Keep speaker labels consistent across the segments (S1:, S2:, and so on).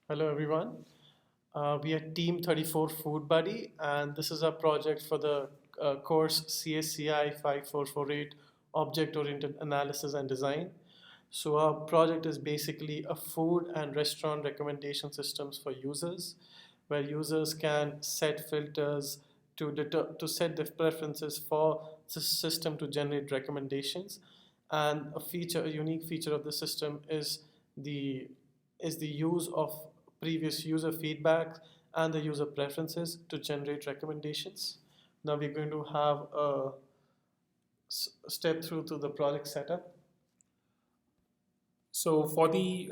S1: Hello, everyone. We are Team 34 FoodBuddy, and this is our project for the course CSCI 5448 Object Oriented Analysis and Design. So, our project is basically a food and restaurant recommendation systems for users, where users can set filters to set the preferences for the system to generate recommendations. And a unique feature of the system the is the use of previous user feedback and the user preferences to generate recommendations. Now we're going to have a step through to the project setup.
S2: So for the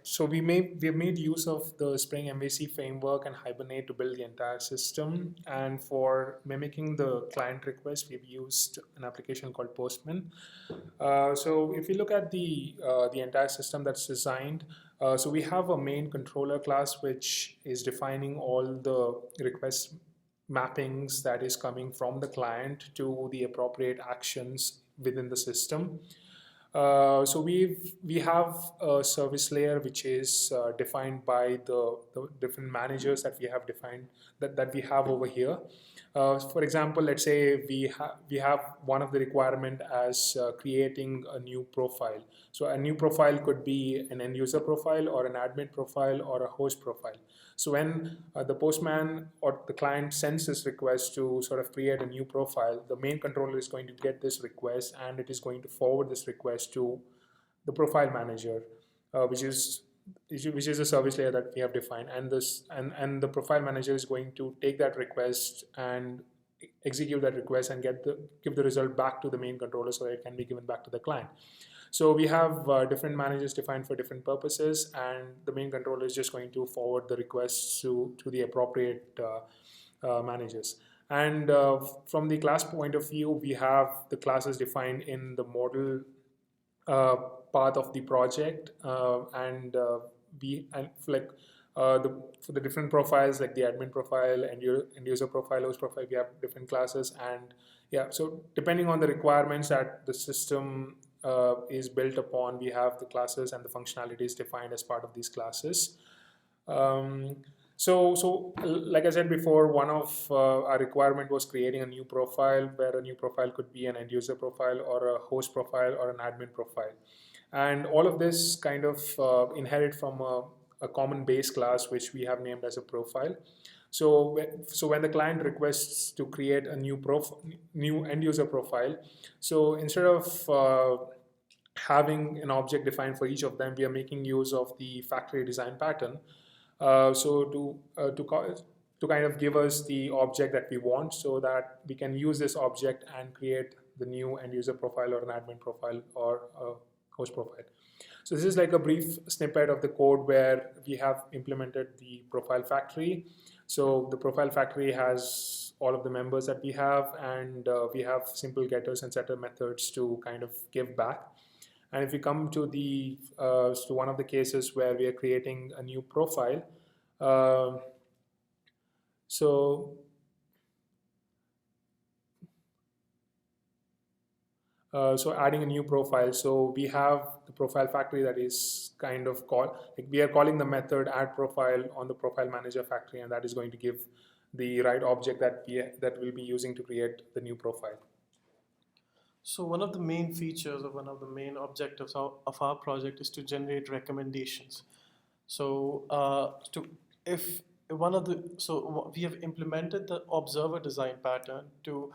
S2: so we have made use of the Spring MVC framework and Hibernate to build the entire system. And for mimicking the client request, we've used an application called Postman. So if you look at the entire system that's designed, so we have a main controller class which is defining all the request mappings that is coming from the client to the appropriate actions within the system. We have a service layer which is defined by the different managers that we have defined that we have over here. For example, let's say we have one of the requirement as creating a new profile. So a new profile could be an end user profile or an admin profile or a host profile. So when the postman or the client sends this request to sort of create a new profile, the main controller is going to get this request and it is going to forward this request to the profile manager, which is a service layer that we have defined, and the profile manager is going to take that request and execute that request and give the result back to the main controller so that it can be given back to the client. So we have different managers defined for different purposes, and the main controller is just going to forward the requests to the appropriate managers. And from the class point of view, we have the classes defined in the model uh, part of the project, and we and like for the different profiles like the admin profile and user profile, host profile, we have different classes. And yeah, so depending on the requirements that the system is built upon, we have the classes and the functionalities defined as part of these classes. um, like I said before, one of our requirement was creating a new profile, where a new profile could be an end user profile or a host profile or an admin profile. And all of this kind of inherit from a common base class, which we have named as a profile. So when the client requests to create a new end user profile, so instead of having an object defined for each of them, we are making use of the factory design pattern. To kind of give us the object that we want, so that we can use this object and create the new end user profile or an admin profile or a host profile. So this is like a brief snippet of the code where we have implemented the profile factory. So the profile factory has all of the members that we have, and we have simple getters and setter methods to kind of give back. And if we come to to one of the cases where we are creating a new profile, uh, so so adding a new profile. So we have the profile factory that is kind of like we are calling the method add profile on the profile manager factory, and that is going to give the right object that we'll be using to create the new profile.
S1: So one of the main features or one of the main objectives of our project is to generate recommendations. So to if one of the so we have implemented the observer design pattern to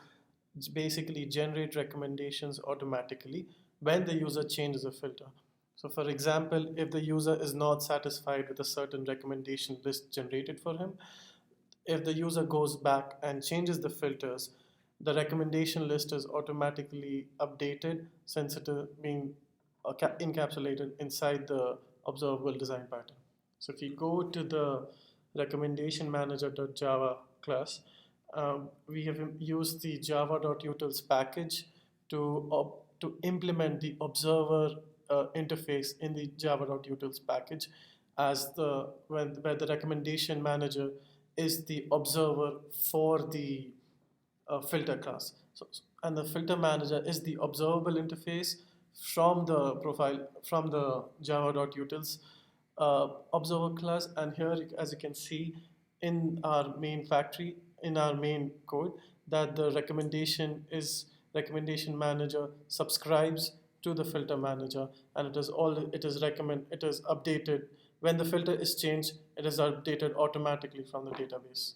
S1: basically generate recommendations automatically when the user changes a filter. So for example, if the user is not satisfied with a certain recommendation list generated for him, if the user goes back and changes the filters, the recommendation list is automatically updated since it is being encapsulated inside the observable design pattern. So if you go to the recommendation manager.java class, we have used the java.utils package to implement the observer interface in the java.utils package as where the recommendation manager is the observer for the filter class. And the filter manager is the observable interface from the profile from the java.utils observer class, and here as you can see in our main factory, in our main code, that the recommendation manager subscribes to the filter manager, and it is updated when the filter is changed. It is updated automatically from the database.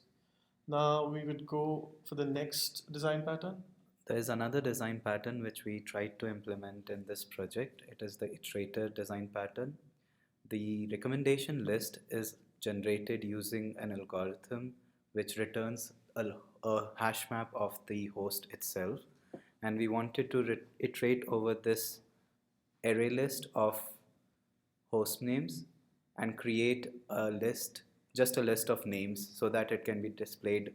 S1: Now we would go for the next design pattern.
S3: There is another design pattern which we tried to implement in this project. It is the iterator design pattern. The recommendation list is generated using an algorithm which returns a hash map of the host itself. And we wanted to iterate over this array list of host names and create a list, just a list of names, so that it can be displayed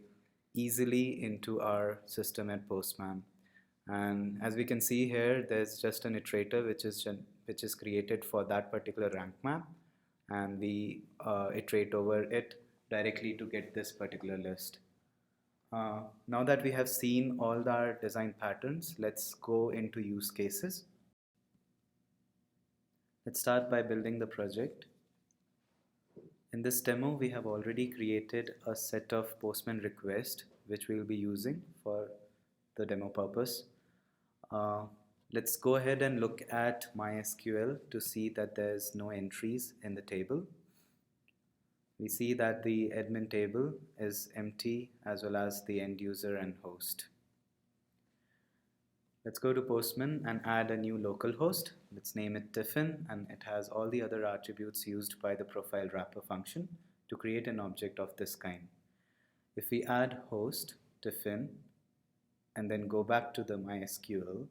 S3: easily into our system at Postman. And as we can see here, there's just an iterator which is created for that particular rank map, and we iterate over it directly to get this particular list. Now that we have seen all our design patterns, let's go into use cases. Let's start by building the project. In this demo, we have already created a set of Postman requests which we will be using for the demo purpose. Let's go ahead and look at MySQL to see that there's no entries in the table. We see that the admin table is empty, as well as the end user and host. Let's go to Postman and add a new local host. Let's name it Tiffin, and it has all the other attributes used by the profile wrapper function to create an object of this kind. If we add host Tiffin and then go back to the MySQL,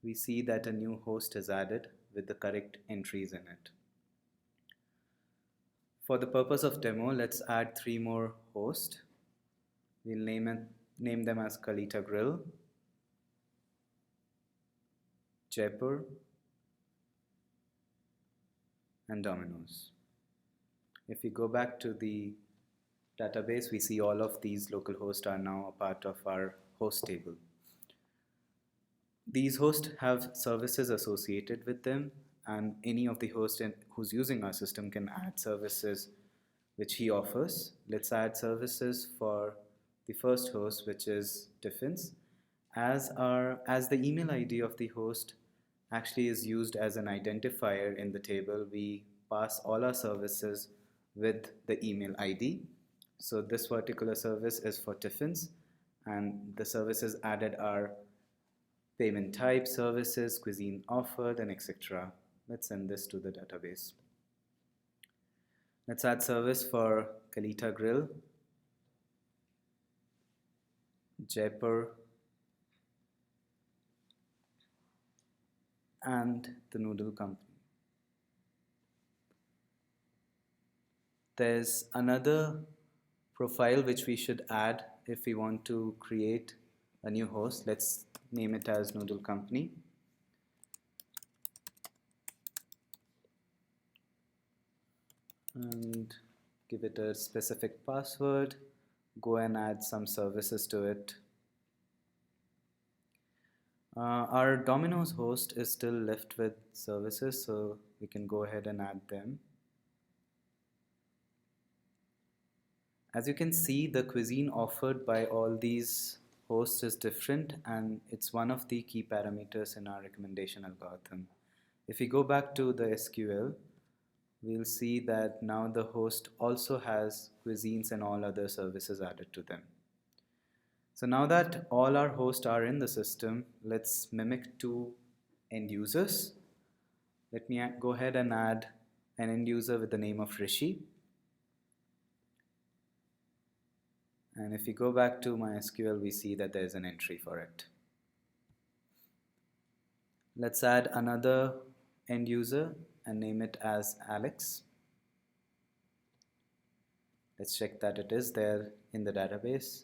S3: we see that a new host is added with the correct entries in it. For the purpose of demo, let's add 3 more hosts. We'll name them as Kalita Grill, Jaipur, and Domino's. If we go back to the database, we see all of these local hosts are now a part of our host table. These hosts have services associated with them, and any of the hosts who's using our system can add services which he offers. Let's add services for the first host, which is Tiffins. As the email ID of the host actually is used as an identifier in the table, we pass all our services with the email ID. So this particular service is for Tiffins, and the services added are payment type, services, cuisine offered, and etc. Let's send this to the database. Let's add service for Kalita Grill, Jaipur, and the noodle company. There's another profile which we should add if we want to create a new host. Let's name it as noodle company. And give it a specific password. Go and add some services to it. Our Domino's host is still left with services, so we can go ahead and add them. As you can see, the cuisine offered by all these hosts is different, and it's one of the key parameters in our recommendation algorithm. If we go back to the SQL, we'll see that now the host also has cuisines and all other services added to them. So now that all our hosts are in the system, let's mimic 2 end users. Let me go ahead and add an end user with the name of Rishi. And if we go back to MySQL, we see that there's an entry for it. Let's add another end user and name it as Alex. Let's check that it is there in the database.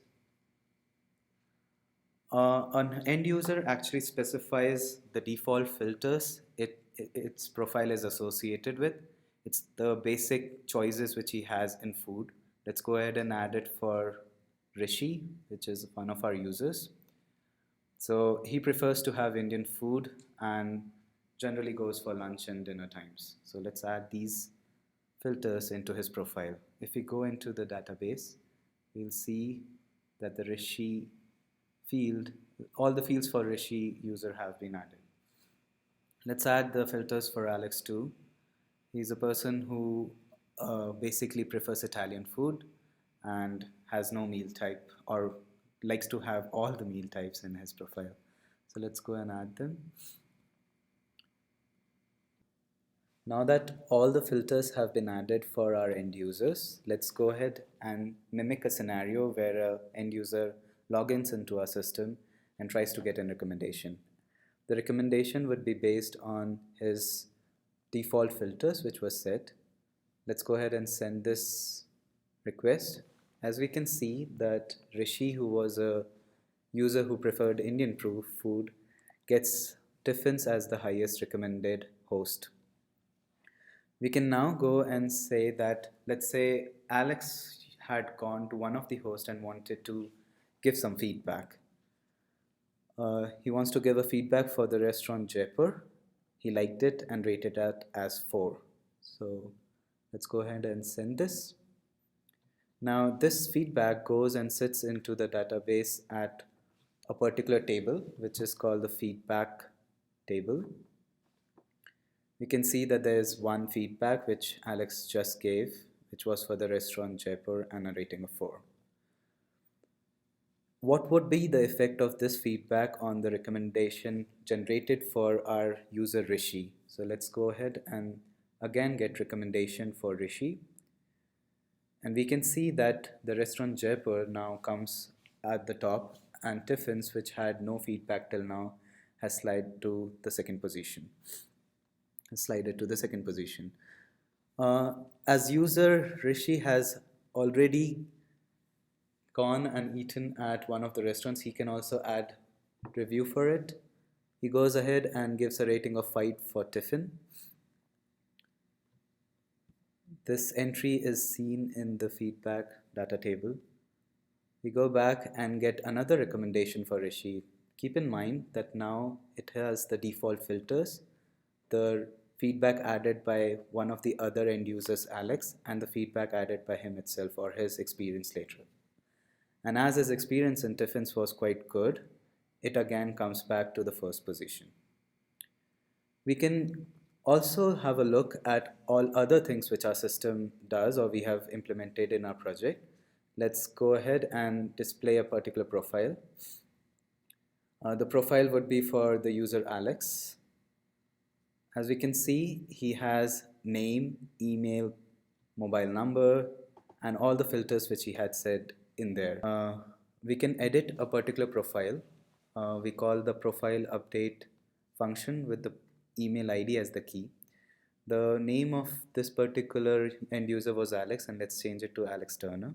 S3: An end user actually specifies the default filters its profile is associated with. It's the basic choices which he has in food. Let's go ahead and add it for Rishi, which is one of our users. So he prefers to have Indian food and generally goes for lunch and dinner times. So let's add these filters into his profile. If we go into the database, we'll see that the Rishi field, all the fields for Rishi user have been added. Let's add the filters for Alex too. He's a person who basically prefers Italian food and has no meal type, or likes to have all the meal types in his profile. So let's go and add them. Now that all the filters have been added for our end users, let's go ahead and mimic a scenario where an end user logins into our system and tries to get a recommendation. The recommendation would be based on his default filters which was set. Let's go ahead and send this request. As we can see that Rishi, who was a user who preferred Indian food, gets Tiffins as the highest recommended host. We can now go and say that, let's say Alex had gone to one of the hosts and wanted to give some feedback. He wants to give a feedback for the restaurant Jaipur. He liked it and rated it as 4. So let's go ahead and send this. Now this feedback goes and sits into the database at a particular table, which is called the feedback table. We can see that there is one feedback which Alex just gave, which was for the restaurant Jaipur and a rating of 4. What would be the effect of this feedback on the recommendation generated for our user Rishi? So let's go ahead and again get recommendation for Rishi. And we can see that the restaurant Jaipur now comes at the top, and Tiffins, which had no feedback till now, has slid to the second position. Slided to the second position. As user Rishi has already gone and eaten at one of the restaurants, he can also add review for it. He goes ahead and gives a rating of 5 for Tiffin. This entry is seen in the feedback data table. We go back and get another recommendation for Rishi. Keep in mind that now it has the default filters, the feedback added by one of the other end users, Alex, and the feedback added by him itself or his experience later. And as his experience in Tiffins was quite good, it again comes back to the first position. We can also have a look at all other things which our system does or we have implemented in our project. Let's go ahead and display a particular profile. The profile would be for the user Alex. As we can see, he has name, email, mobile number, and all the filters which he had set in there. We can edit a particular profile. We call the profile update function with the email ID as the key. The name of this particular end user was Alex, and let's change it to Alex Turner.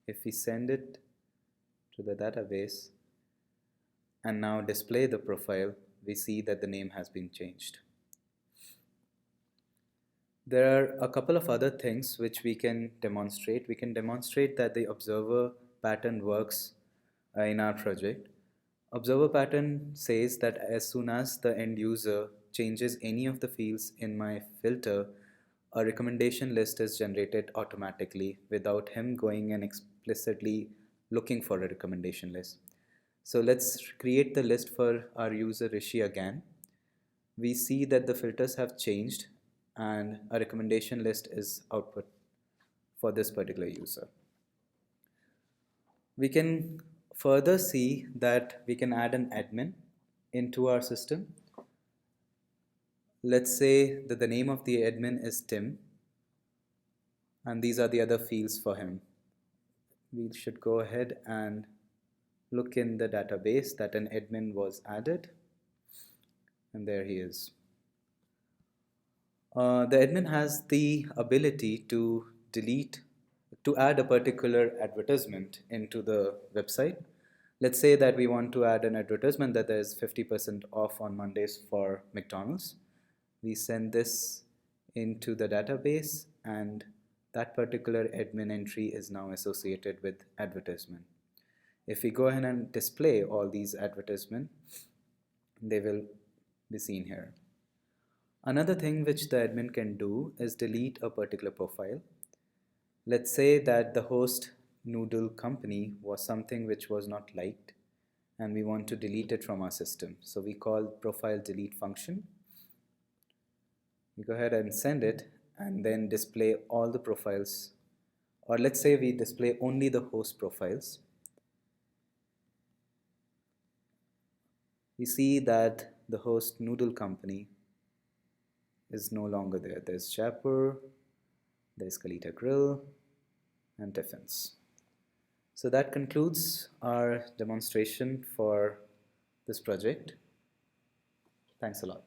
S3: If we send it to the database and now display the profile, we see that the name has been changed. There are a couple of other things which we can demonstrate. We can demonstrate that the observer pattern works in our project. Observer pattern says that as soon as the end user changes any of the fields in my filter, a recommendation list is generated automatically without him going and explicitly looking for a recommendation list. So let's create the list for our user Rishi again. We see that the filters have changed and a recommendation list is output for this particular user. We can further see that we can add an admin into our system. Let's say that the name of the admin is Tim, and these are the other fields for him. We should go ahead and look in the database that an admin was added, and there he is. The admin has the ability to add a particular advertisement into the website. Let's say that we want to add an advertisement that there is 50% off on Mondays for McDonald's. We send this into the database, and that particular admin entry is now associated with advertisement. If we go ahead and display all these advertisements, they will be seen here. Another thing which the admin can do is delete a particular profile. Let's say that the host noodle company was something which was not liked and we want to delete it from our system. So we call profile delete function. We go ahead and send it and then display all the profiles, or let's say we display only the host profiles. We see that the host noodle company is no longer there. There's Chapur, there's Kalita Grill, and Tiffins. So that concludes our demonstration for this project. Thanks a lot.